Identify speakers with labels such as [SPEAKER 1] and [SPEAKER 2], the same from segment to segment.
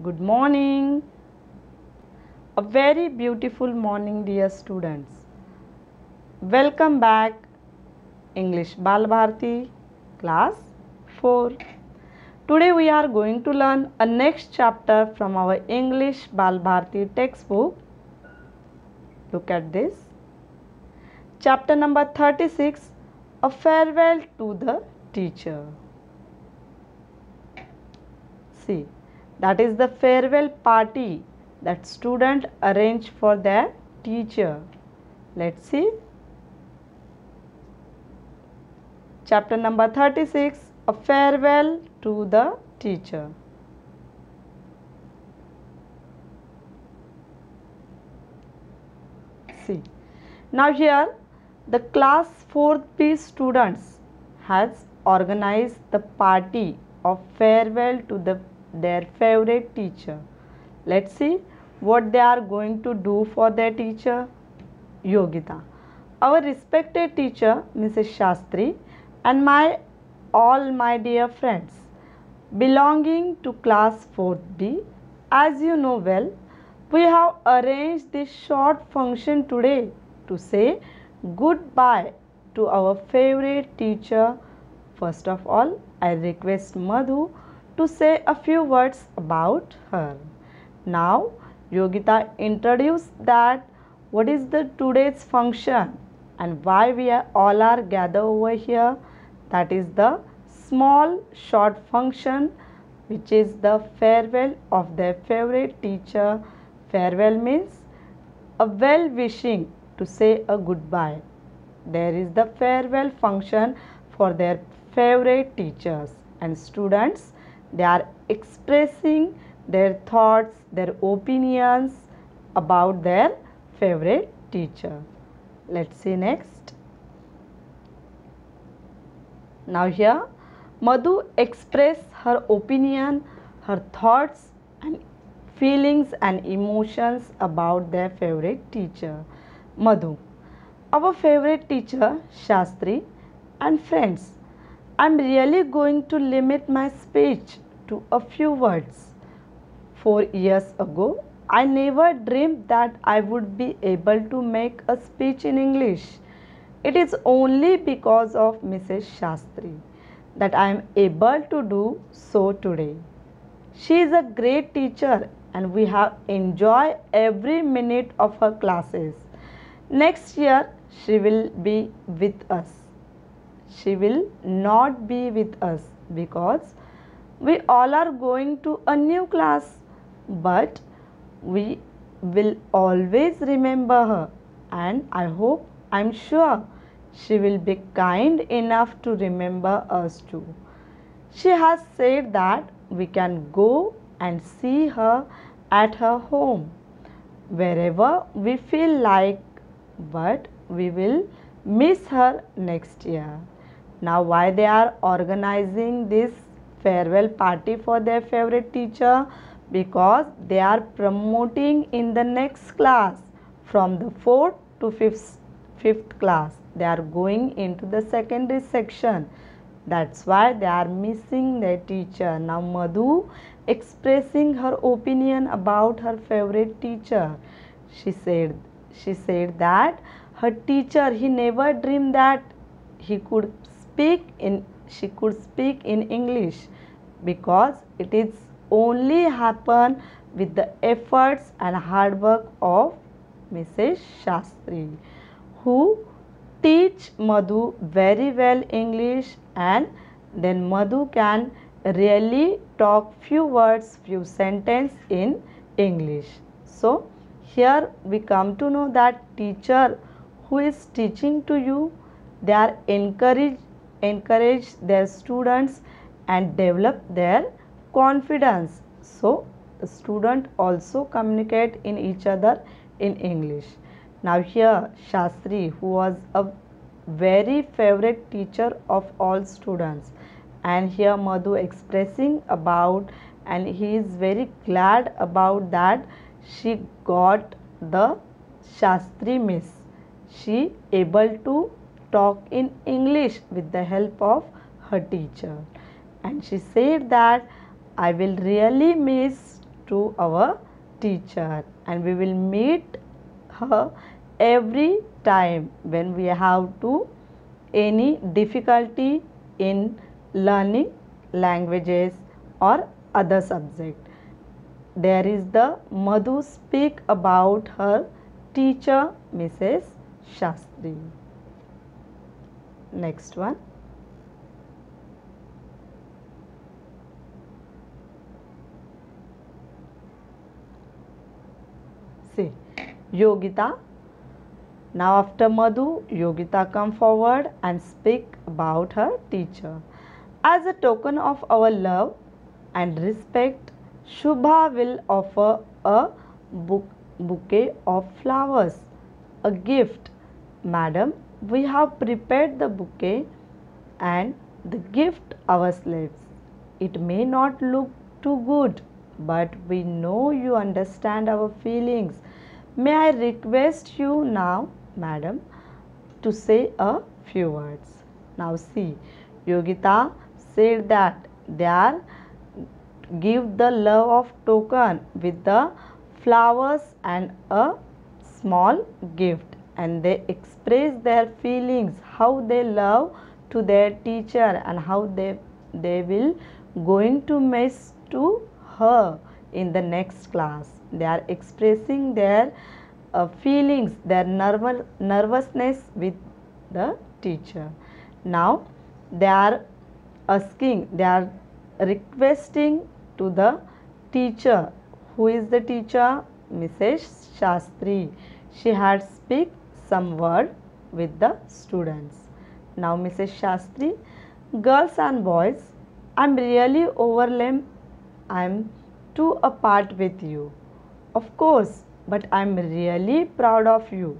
[SPEAKER 1] Good morning. A very beautiful morning, dear students. Welcome back, English Bal Bharti, class 4. Today we are going to learn a next chapter from our English Bal Bharti textbook. Look at this. Chapter number 36, A Farewell to the Teacher. See, that is the farewell party that student arrange for their teacher. Let's see. Chapter number 36, A Farewell to the Teacher. See, now here the class 4B students has organized the party of farewell to their favorite teacher. Let's see what they are going to do for their teacher. Yogita, our respected teacher Mrs. Shastri, and all my dear friends belonging to class 4B, as you know well, we have arranged this short function today to say goodbye to our favorite teacher. First of all, I request Madhu to say a few words about her. Now, Yogita introduced that what is the today's function and why we all are gathered over here. That is the small short function which is the farewell of their favorite teacher. Farewell means a well wishing to say a goodbye. There is the farewell function for their favorite teachers, and students, they are expressing their thoughts, their opinions about their favorite teacher. Let's see next. Now here Madhu express her opinion, her thoughts and feelings and emotions about their favorite teacher. Madhu, our favorite teacher Shastri and friends, I'm really going to limit my speech to a few words. 4 years ago, I never dreamed that I would be able to make a speech in English. It is only because of Mrs. Shastri that I am able to do so today. She is a great teacher and we have enjoyed every minute of her classes. Next year, she will be with us. She will not be with us because we all are going to a new class, but we will always remember her, and I'm sure she will be kind enough to remember us too. She has said that we can go and see her at her home wherever we feel like, but we will miss her next year. Now, why they are organizing this farewell party for their favorite teacher? Because they are promoting in the next class from the 4th to 5th class. They are going into the secondary section. That's why they are missing their teacher. Now Madhu expressing her opinion about her favorite teacher. She said that her teacher, he never dreamed that he could she could speak in English, because it is only happen with the efforts and hard work of Mrs. Shastri, who teach Madhu very well English, and then Madhu can really talk few words, few sentences in English. So here we come to know that teacher who is teaching to you, they are encourage their students and develop their confidence. So the student also communicate in each other in English. Now here Shastri, who was a very favorite teacher of all students, and here Madhu expressing about, and he is very glad about that she got the Shastri miss. She able to talk in English with the help of her teacher, and she said that I will really miss to our teacher, and we will meet her every time when we have to any difficulty in learning languages or other subject. There is the Madhu speak about her teacher Mrs. Shastri. Next one. See, Yogita. Now after Madhu, Yogita come forward and speak about her teacher. As a token of our love and respect, Shubha will offer a bouquet of flowers, a gift. Madam, we have prepared the bouquet and the gift ourselves. It may not look too good, but we know you understand our feelings. May I request you now, madam, to say a few words. Now see, Yogita said that they are give the love of token with the flowers and a small gift, and they express their feelings how they love to their teacher and how they will going to miss to her in the next class. They are expressing their feelings, their nervousness with the teacher. Now they are asking, they are requesting to the teacher. Who is the teacher? Mrs. Shastri. She had speak some word with the students. Now Mrs. Shastri, girls and boys, I am really overwhelmed. I am too apart with you. Of course, but I am really proud of you.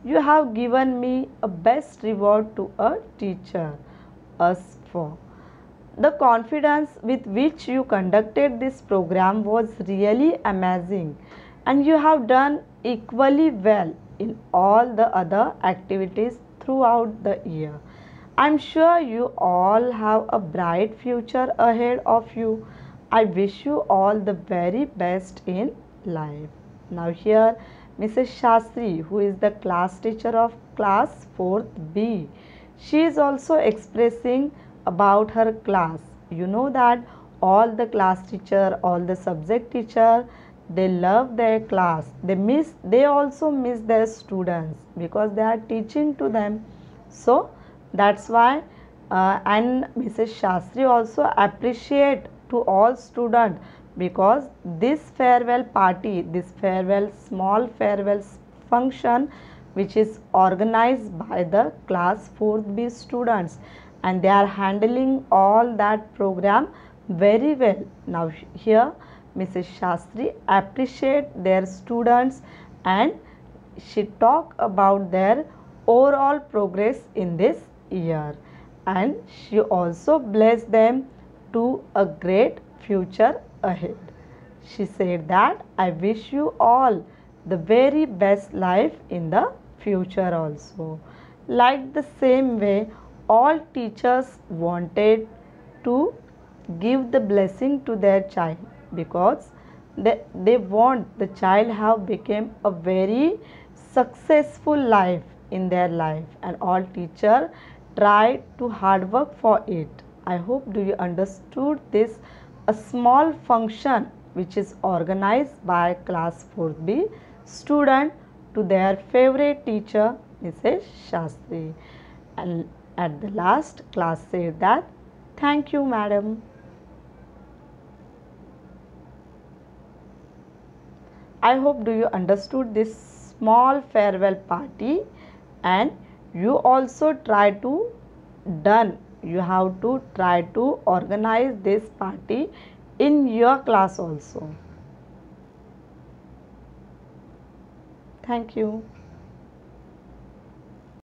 [SPEAKER 1] You have given me a best reward to a teacher asked for. The confidence with which you conducted this program was really amazing, and you have done equally well in all the other activities throughout the year. I am sure you all have a bright future ahead of you. I wish you all the very best in life. Now here Mrs. Shastri, who is the class teacher of class 4th B, she is also expressing about her class. You know that all the class teacher, all the subject teacher, they love their class. They also miss their students because they are teaching to them. So that's why and Mrs. Shastri also appreciate to all students, because this farewell party, this small farewell function which is organized by the class 4th B students, and they are handling all that program very well. Now here Mrs. Shastri appreciate their students, and she talk about their overall progress in this year, and she also bless them to a great future ahead. She said that I wish you all the very best life in the future also. Like the same way, all teachers wanted to give the blessing to their child, because they want the child have become a very successful life in their life, and all teacher try to hard work for it. I hope do you understood this a small function which is organized by class 4th B student to their favorite teacher Mrs. Shastri, and at the last class said that thank you madam. I hope do you understood this small farewell party, and you also try to done, you have to try to organize this party in your class also. Thank you.